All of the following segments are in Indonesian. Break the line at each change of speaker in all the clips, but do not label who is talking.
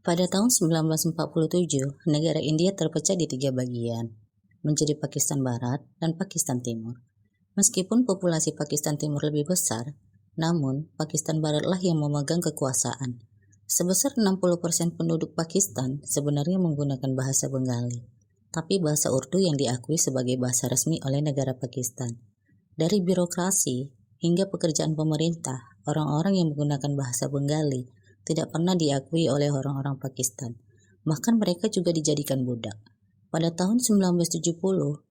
Pada tahun 1947, negara India terpecah di 3 bagian, menjadi Pakistan Barat dan Pakistan Timur. Meskipun populasi Pakistan Timur lebih besar, namun Pakistan Baratlah yang memegang kekuasaan. Sebesar 60% penduduk Pakistan sebenarnya menggunakan bahasa Bengali, tapi bahasa Urdu yang diakui sebagai bahasa resmi oleh negara Pakistan. Dari birokrasi hingga pekerjaan pemerintah, orang-orang yang menggunakan bahasa Bengali tidak pernah diakui oleh orang-orang Pakistan. Bahkan mereka juga dijadikan budak. Pada tahun 1970,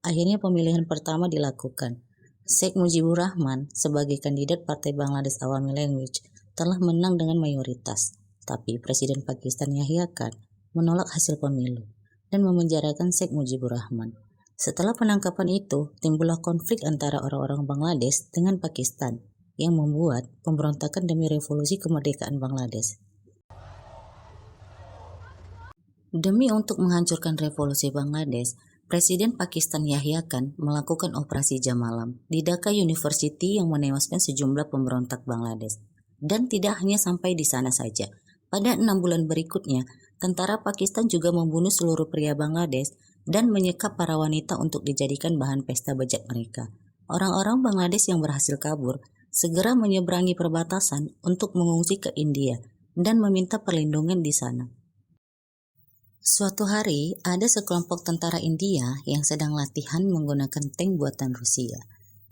akhirnya pemilihan pertama dilakukan. Sheikh Mujibur Rahman sebagai kandidat Partai Bangladesh Awami Language telah menang dengan mayoritas. Tapi Presiden Pakistan Yahya Khan menolak hasil pemilu dan memenjarakan Sheikh Mujibur Rahman. Setelah penangkapan itu, timbullah konflik antara orang-orang Bangladesh dengan Pakistan yang membuat pemberontakan demi revolusi kemerdekaan Bangladesh. Demi untuk menghancurkan revolusi Bangladesh, Presiden Pakistan Yahya Khan melakukan operasi jam malam di Dhaka University yang menewaskan sejumlah pemberontak Bangladesh. Dan tidak hanya sampai di sana saja. Pada 6 bulan berikutnya, tentara Pakistan juga membunuh seluruh pria Bangladesh dan menyekap para wanita untuk dijadikan bahan pesta bejat mereka. Orang-orang Bangladesh yang berhasil kabur segera menyeberangi perbatasan untuk mengungsi ke India dan meminta perlindungan di sana. Suatu hari, ada sekelompok tentara India yang sedang latihan menggunakan tank buatan Rusia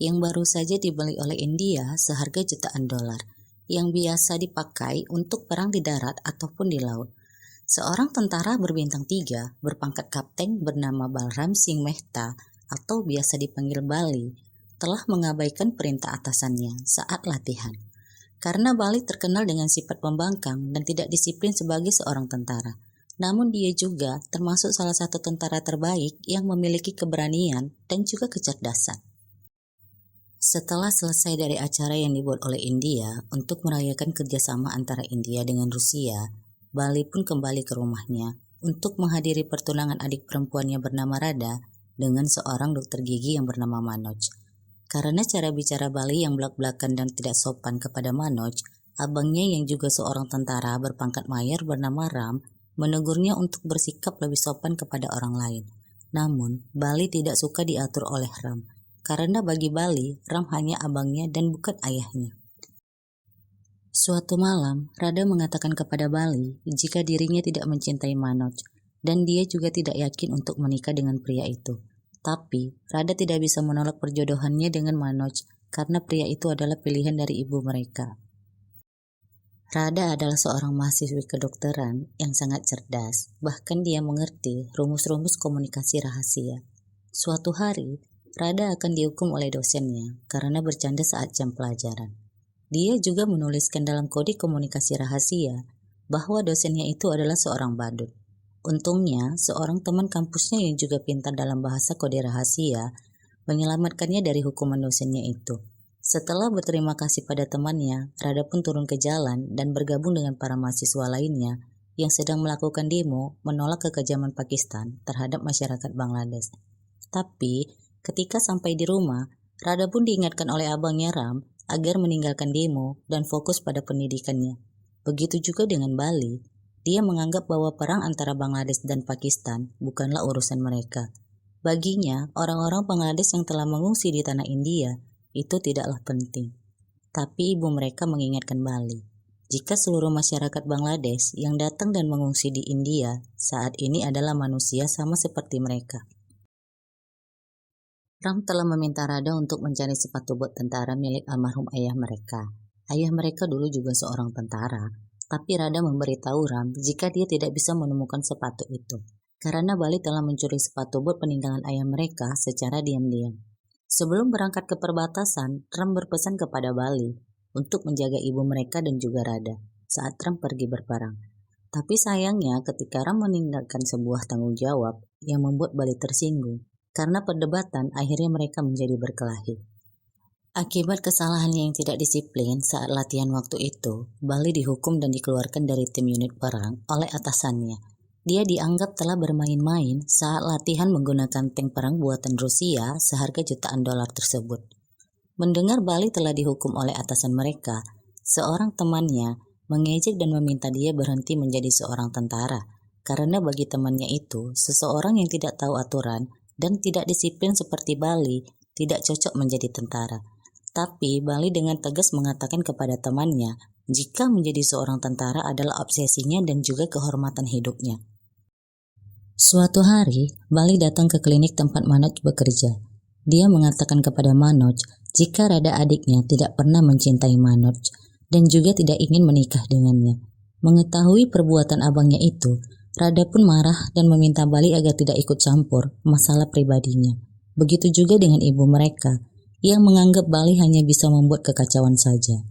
yang baru saja dibeli oleh India seharga jutaan dolar yang biasa dipakai untuk perang di darat ataupun di laut. Seorang tentara berbintang 3 berpangkat kapten bernama Balram Singh Mehta atau biasa dipanggil Bali telah mengabaikan perintah atasannya saat latihan. Karena Bali terkenal dengan sifat pembangkang dan tidak disiplin sebagai seorang tentara. Namun dia juga termasuk salah satu tentara terbaik yang memiliki keberanian dan juga kecerdasan. Setelah selesai dari acara yang dibuat oleh India untuk merayakan kerjasama antara India dengan Rusia, Bali pun kembali ke rumahnya untuk menghadiri pertunangan adik perempuannya bernama Radha dengan seorang dokter gigi yang bernama Manoj. Karena cara bicara Bali yang belak-belakan dan tidak sopan kepada Manoj, abangnya yang juga seorang tentara berpangkat mayor bernama Ram menegurnya untuk bersikap lebih sopan kepada orang lain. Namun, Bali tidak suka diatur oleh Ram, karena bagi Bali, Ram hanya abangnya dan bukan ayahnya. Suatu malam, Radha mengatakan kepada Bali jika dirinya tidak mencintai Manoj, dan dia juga tidak yakin untuk menikah dengan pria itu. Tapi, Radha tidak bisa menolak perjodohannya dengan Manoj, karena pria itu adalah pilihan dari ibu mereka. Radha adalah seorang mahasiswi kedokteran yang sangat cerdas, bahkan dia mengerti rumus-rumus komunikasi rahasia. Suatu hari, Radha akan dihukum oleh dosennya karena bercanda saat jam pelajaran. Dia juga menuliskan dalam kode komunikasi rahasia bahwa dosennya itu adalah seorang badut. Untungnya, seorang teman kampusnya yang juga pintar dalam bahasa kode rahasia menyelamatkannya dari hukuman dosennya itu. Setelah berterima kasih pada temannya, Radha pun turun ke jalan dan bergabung dengan para mahasiswa lainnya yang sedang melakukan demo menolak kekejaman Pakistan terhadap masyarakat Bangladesh. Tapi, ketika sampai di rumah, Radha pun diingatkan oleh abangnya Ram agar meninggalkan demo dan fokus pada pendidikannya. Begitu juga dengan Bali, dia menganggap bahwa perang antara Bangladesh dan Pakistan bukanlah urusan mereka. Baginya, orang-orang Bangladesh yang telah mengungsi di tanah India itu tidaklah penting. Tapi ibu mereka mengingatkan Bali, jika seluruh masyarakat Bangladesh yang datang dan mengungsi di India saat ini adalah manusia sama seperti mereka. Ram telah meminta Radha untuk mencari sepatu bot tentara milik almarhum ayah mereka. Ayah mereka dulu juga seorang tentara, tapi Radha memberitahu Ram jika dia tidak bisa menemukan sepatu itu, karena Bali telah mencuri sepatu bot peninggalan ayah mereka secara diam-diam. Sebelum berangkat ke perbatasan, Ram berpesan kepada Bali untuk menjaga ibu mereka dan juga Radha saat Ram pergi berperang. Tapi sayangnya ketika Ram meninggalkan sebuah tanggung jawab yang membuat Bali tersinggung, karena perdebatan akhirnya mereka menjadi berkelahi. Akibat kesalahannya yang tidak disiplin saat latihan waktu itu, Bali dihukum dan dikeluarkan dari tim unit perang oleh atasannya. Dia dianggap telah bermain-main saat latihan menggunakan tank perang buatan Rusia seharga jutaan dolar tersebut. Mendengar Bali telah dihukum oleh atasan mereka, seorang temannya mengejek dan meminta dia berhenti menjadi seorang tentara, karena bagi temannya itu, seseorang yang tidak tahu aturan dan tidak disiplin seperti Bali tidak cocok menjadi tentara. Tapi Bali dengan tegas mengatakan kepada temannya jika menjadi seorang tentara adalah obsesinya dan juga kehormatan hidupnya. Suatu hari, Bali datang ke klinik tempat Manoj bekerja. Dia mengatakan kepada Manoj jika Rada adiknya tidak pernah mencintai Manoj dan juga tidak ingin menikah dengannya. Mengetahui perbuatan abangnya itu, Rada pun marah dan meminta Bali agar tidak ikut campur masalah pribadinya. Begitu juga dengan ibu mereka, yang menganggap Bali hanya bisa membuat kekacauan saja.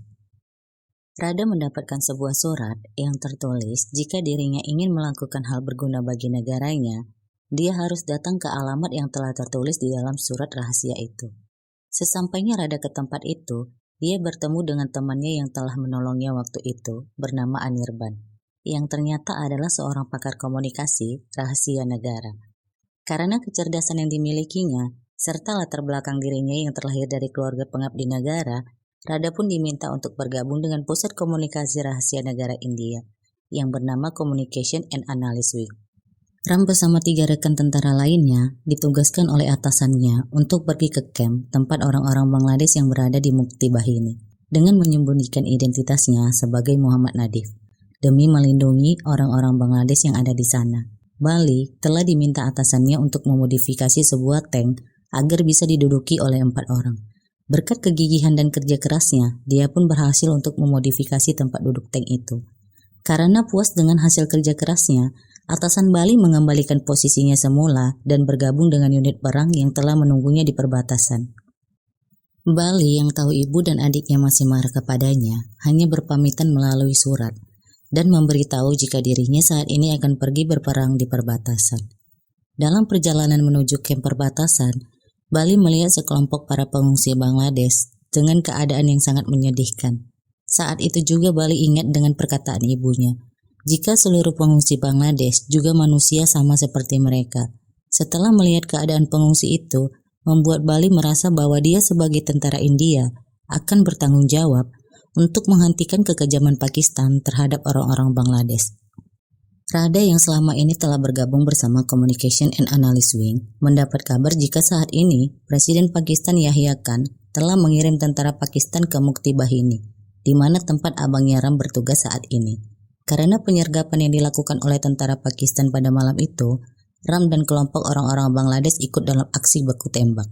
Rada mendapatkan sebuah surat yang tertulis jika dirinya ingin melakukan hal berguna bagi negaranya, dia harus datang ke alamat yang telah tertulis di dalam surat rahasia itu. Sesampainya Rada ke tempat itu, dia bertemu dengan temannya yang telah menolongnya waktu itu, bernama Anirban, yang ternyata adalah seorang pakar komunikasi rahasia negara. Karena kecerdasan yang dimilikinya, serta latar belakang dirinya yang terlahir dari keluarga pengabdi negara, Rada pun diminta untuk bergabung dengan Pusat Komunikasi Rahasia Negara India yang bernama Communication and Analysis Wing. Ram bersama 3 rekan tentara lainnya ditugaskan oleh atasannya untuk pergi ke kamp tempat orang-orang Bangladesh yang berada di Mukti Bahini dengan menyembunyikan identitasnya sebagai Muhammad Nadif demi melindungi orang-orang Bangladesh yang ada di sana. Bali telah diminta atasannya untuk memodifikasi sebuah tank agar bisa diduduki oleh 4 orang. Berkat kegigihan dan kerja kerasnya, dia pun berhasil untuk memodifikasi tempat duduk tank itu. Karena puas dengan hasil kerja kerasnya, atasan Bali mengembalikan posisinya semula dan bergabung dengan unit perang yang telah menunggunya di perbatasan. Bali yang tahu ibu dan adiknya masih marah kepadanya, hanya berpamitan melalui surat dan memberitahu jika dirinya saat ini akan pergi berperang di perbatasan. Dalam perjalanan menuju kamp perbatasan, Bali melihat sekelompok para pengungsi Bangladesh dengan keadaan yang sangat menyedihkan. Saat itu juga Bali ingat dengan perkataan ibunya, jika seluruh pengungsi Bangladesh juga manusia sama seperti mereka. Setelah melihat keadaan pengungsi itu, membuat Bali merasa bahwa dia sebagai tentara India akan bertanggung jawab untuk menghentikan kekejaman Pakistan terhadap orang-orang Bangladesh. Rada yang selama ini telah bergabung bersama Communication and Analysis Wing mendapat kabar jika saat ini Presiden Pakistan Yahya Khan telah mengirim tentara Pakistan ke Mukti Bahini, di mana tempat abangnya Ram bertugas saat ini. Karena penyergapan yang dilakukan oleh tentara Pakistan pada malam itu, Ram dan kelompok orang-orang Bangladesh ikut dalam aksi baku tembak.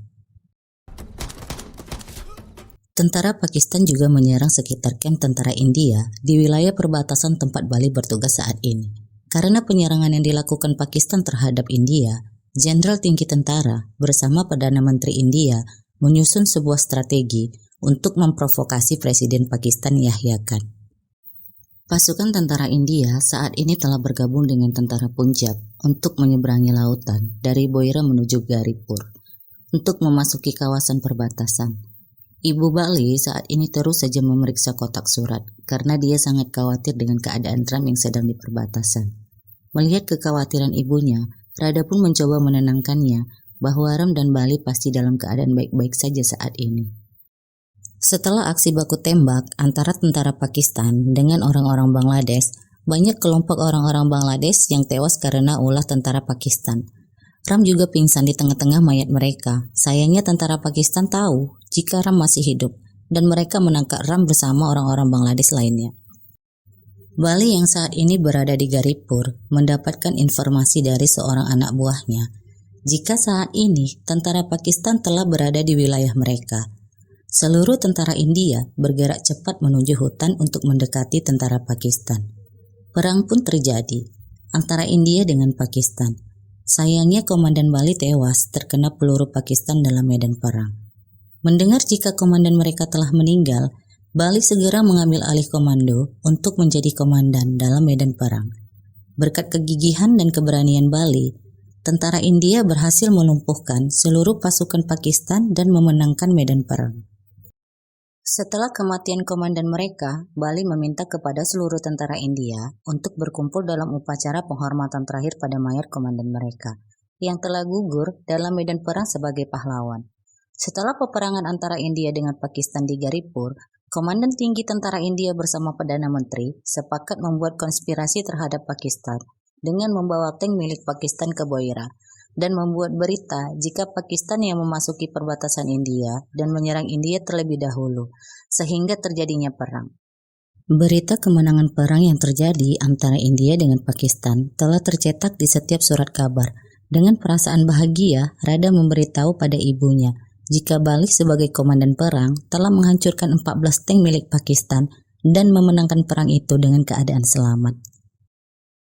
Tentara Pakistan juga menyerang sekitar kamp tentara India di wilayah perbatasan tempat Bali bertugas saat ini. Karena penyerangan yang dilakukan Pakistan terhadap India, Jenderal Tinggi Tentara bersama Perdana Menteri India menyusun sebuah strategi untuk memprovokasi Presiden Pakistan Yahya Khan. Pasukan tentara India saat ini telah bergabung dengan tentara Punjab untuk menyeberangi lautan dari Boira menuju Garipur untuk memasuki kawasan perbatasan. Ibu Bali saat ini terus saja memeriksa kotak surat karena dia sangat khawatir dengan keadaan Ram yang sedang di perbatasan. Melihat kekhawatiran ibunya, Rada pun mencoba menenangkannya bahwa Ram dan Bali pasti dalam keadaan baik-baik saja saat ini. Setelah aksi baku tembak antara tentara Pakistan dengan orang-orang Bangladesh, banyak kelompok orang-orang Bangladesh yang tewas karena ulah tentara Pakistan. Ram juga pingsan di tengah-tengah mayat mereka. Sayangnya tentara Pakistan tahu jika Ram masih hidup dan mereka menangkap Ram bersama orang-orang Bangladesh lainnya. Bali yang saat ini berada di Garipur mendapatkan informasi dari seorang anak buahnya jika saat ini tentara Pakistan telah berada di wilayah mereka. Seluruh tentara India bergerak cepat menuju hutan untuk mendekati tentara Pakistan. Perang pun terjadi antara India dengan Pakistan. Sayangnya Komandan Bali tewas terkena peluru Pakistan dalam medan perang. Mendengar jika komandan mereka telah meninggal, Bali segera mengambil alih komando untuk menjadi komandan dalam medan perang. Berkat kegigihan dan keberanian Bali, tentara India berhasil melumpuhkan seluruh pasukan Pakistan dan memenangkan medan perang. Setelah kematian komandan mereka, Bali meminta kepada seluruh tentara India untuk berkumpul dalam upacara penghormatan terakhir pada mayat komandan mereka yang telah gugur dalam medan perang sebagai pahlawan. Setelah peperangan antara India dengan Pakistan di Garipur, Komandan tinggi tentara India bersama Perdana Menteri sepakat membuat konspirasi terhadap Pakistan dengan membawa tank milik Pakistan ke Boira dan membuat berita jika Pakistan yang memasuki perbatasan India dan menyerang India terlebih dahulu, sehingga terjadinya perang. Berita kemenangan perang yang terjadi antara India dengan Pakistan telah tercetak di setiap surat kabar. Dengan perasaan bahagia, Rada memberitahu pada ibunya jika balik sebagai komandan perang telah menghancurkan 14 tank milik Pakistan dan memenangkan perang itu dengan keadaan selamat.